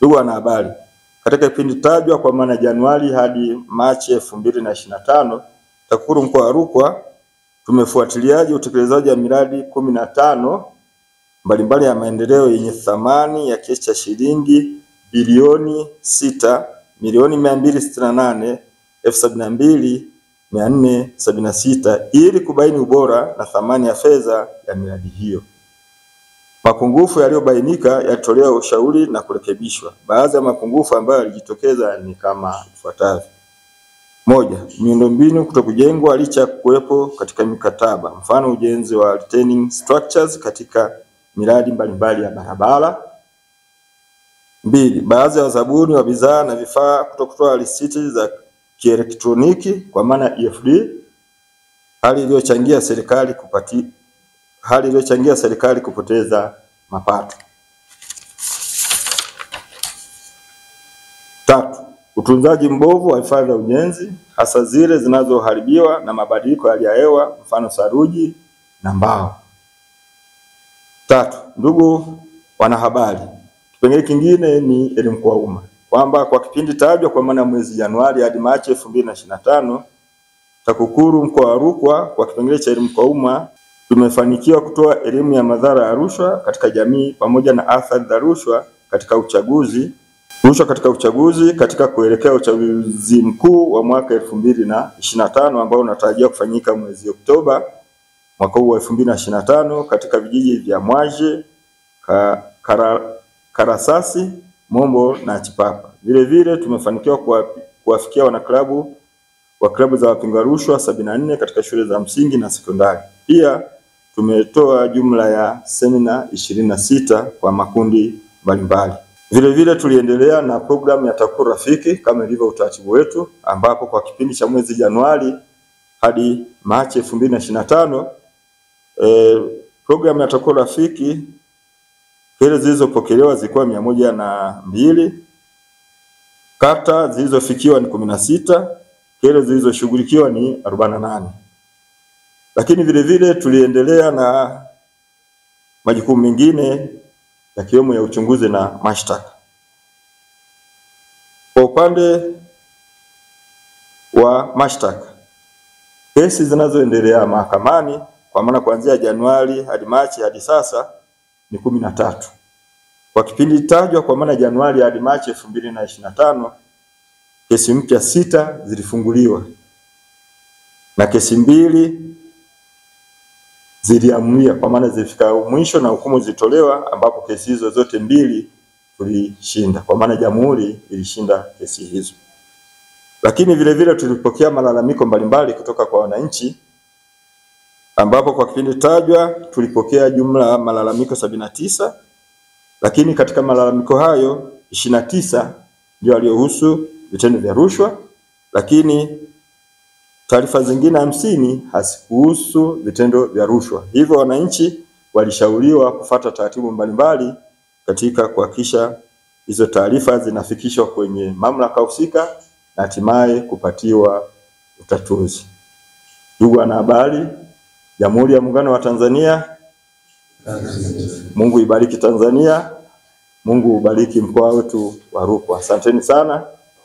Ndugu wanahabari, katika kipindi tajwa kwa maana Januari hadi Machi 2025, TAKUKURU mkoa wa Rukwa tumefuatiliaje utekelezaji wa miradi 15 mbalimbali ya maendeleo yenye thamani ya kiasi cha shilingi bilioni 6,268,476 ili kubaini ubora na thamani ya fedha ya miradi hiyo. Mapungufu yaliyobainika yalitolewa ushauri na kurekebishwa. Baadhi ya mapungufu ambayo yalijitokeza ni kama ifuatavyo. 1. Miundombinu kutokujengwa licha ya kuwepo katika mikataba. Mfano, ujenzi wa retaining structures katika miradi mbalimbali ya barabara. 2. Baadhi ya wazabuni wa bidhaa na vifaa kutokutoa risiti za kielektroniki kwa maana EFD, hali iliyochangia serikali kupoteza mapato. 3. Utunzaji mbovu wa vifaa vya ujenzi, hasa zile zinazoharibiwa na mabadiliko ya hali ya hewa, mfano saruji na mbao. 3. Ndugu wanahabari, kipengele kingine ni elimu kwa umma, kwamba kwa kipindi tajwa kwa maana mwezi Januari hadi Machi 2025, TAKUKURU mkoa wa Rukwa kwa kipengele cha elimu kwa umma tumefanikiwa kutoa elimu ya madhara ya rushwa katika jamii pamoja na athari za rushwa katika uchaguzi katika kuelekea uchaguzi mkuu wa mwaka 2025 ambao unatarajiwa kufanyika mwezi Oktoba mwaka huu wa 2025 katika vijiji vya Mwaje, Karasasi, Mombo na Chipapa. Vile vile tumefanikiwa kuwafikia wanaklabu wa klabu za wapinga rushwa 74 katika shule za msingi na sekondari. Pia tumetoa jumla ya semina 26 kwa makundi mbalimbali. Vile vile tuliendelea na programu ya TAKUKURU Rafiki kama ilivyo utaratibu wetu, ambapo kwa kipindi cha mwezi Januari hadi Machi 2025 programu ya TAKUKURU Rafiki kero zilizopokelewa zilikuwa 102, kata zilizofikiwa ni 16, kero zilizoshughulikiwa ni 48. Lakini vile vile tuliendelea na majukumu mengine yakiwemo ya uchunguzi na mashtaka. Kwa upande wa mashtaka, kesi zinazoendelea mahakamani kwa maana kuanzia Januari hadi Machi hadi sasa ni 13. Kwa kipindi tajwa kwa maana Januari hadi Machi 2025, kesi mpya 6 zilifunguliwa na kesi 2 ziliamriwa kwa maana zilifika mwisho na hukumu zitolewa, ambapo kesi hizo zote 2 tulishinda kwa maana jamhuri ilishinda kesi hizo. Lakini vile vile tulipokea malalamiko mbalimbali kutoka kwa wananchi, ambapo kwa kipindi tajwa tulipokea jumla malalamiko 79, lakini katika malalamiko hayo 29 ndio yaliyohusu vitendo vya rushwa, lakini taarifa zingine 50 hazikuhusu vitendo vya rushwa. Hivyo wananchi walishauriwa kufuata taratibu mbalimbali katika kuhakikisha hizo taarifa zinafikishwa kwenye mamlaka husika na hatimaye kupatiwa utatuzi. Ndugu wanahabari, Jamhuri ya Muungano wa Tanzania, Mungu ibariki Tanzania, Mungu ubariki mkoa wetu wa Rukwa. Asanteni sana.